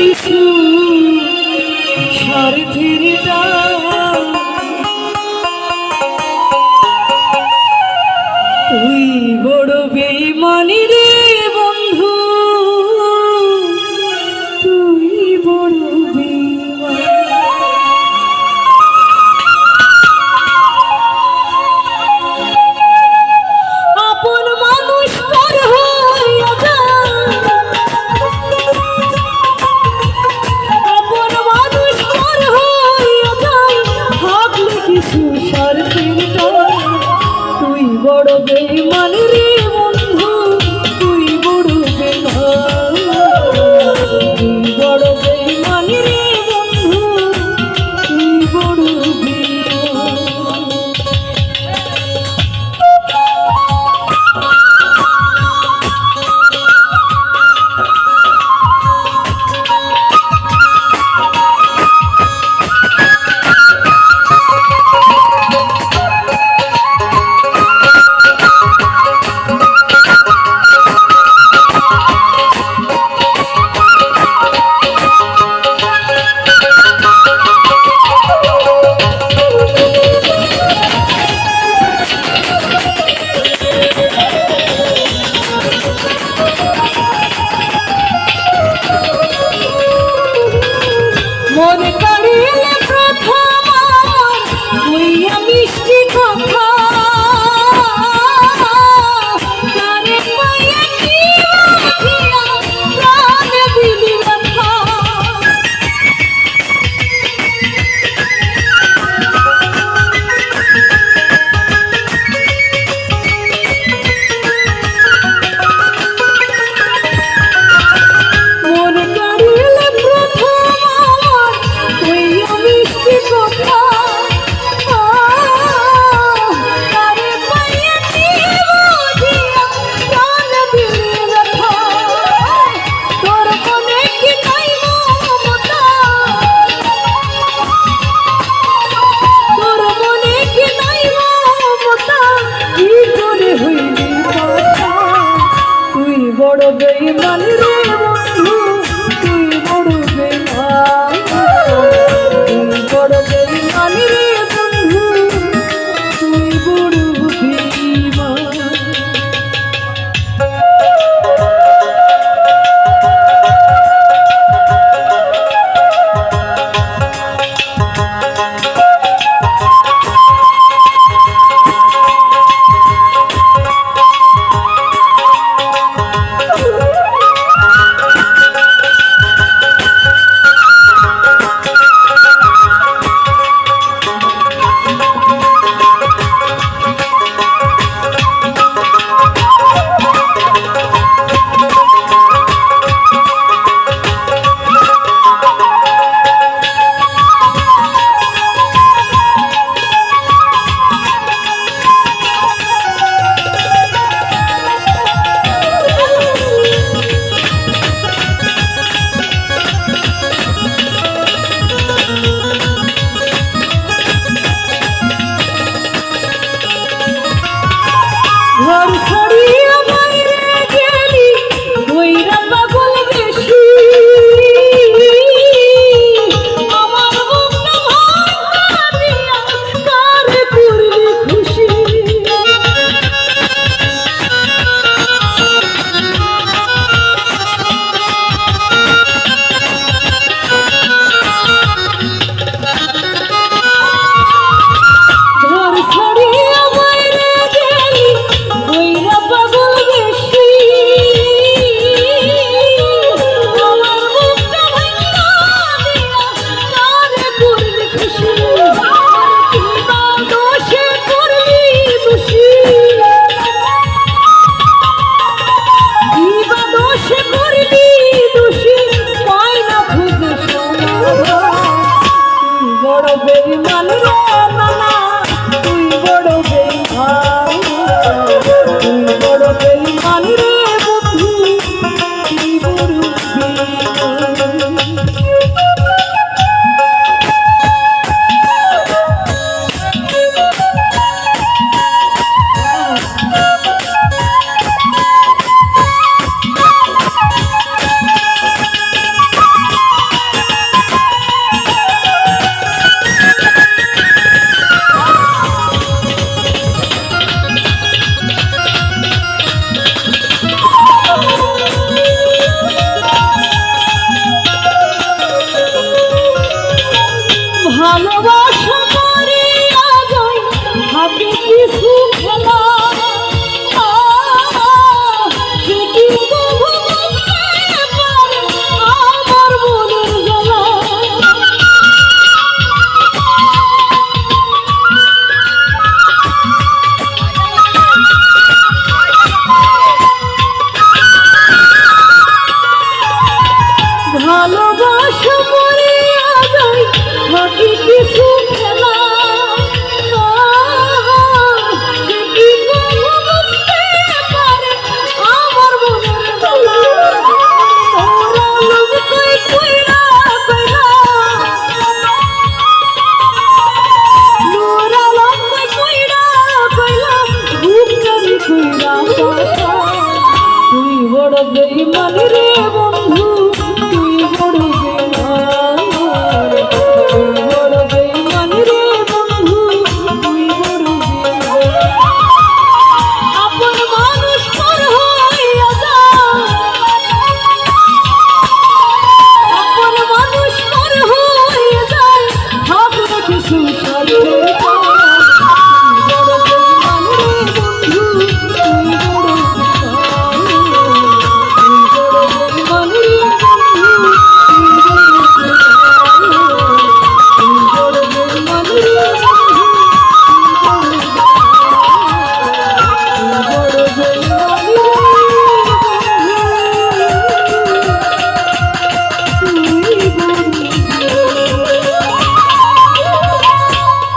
কিছু স্বার্থের টান, তুই বড় বেঈমানি রে বন্ধু, তুই বড় বেঈমান। আপন মানুষ পর হইয়া যায়, আপন মানুষ পর হইয়া যায়, ভাবলে কিছু স্বার্থের টান, তুই বড় বেঈমান রে বন্ধু, তুই বড় বেঈমান, তুই বড় বেঈমান রে বন্ধু, তুই বড় বেঈমান। মন কাড়িলে প্রথম হইয়া মিষ্টি কথা, প্রাণে পাইয়া কি বুঝিয়া প্রাণে দিলি ব্যথা। মন কাড়িলে প্রথম হইয়া মিষ্টি কথা, তারে পাইয়া কি বুঝিয়া প্রাণে দিলি ব্যথা। তোর মনে কি নাই মমতা, তোর মনে কি নাই মমতা, কি করে হইলি কথা, তুই বড় বেঈমান রে বন্ধু, তুই বড় বেঈমান, তুই বড় বেঈমান রে বন্ধু, তুই বড় বেঈমান। ঘর ছাড়িয়া বাইরে গেলি কইরা পাগল বেশি, আমার বুকটা ভাঙা দিয়া কারে করলি খুশি। ঘর ছাড়িয়া বাইরে গেলি কইরা পাগল বেঈমান রে বন্ধু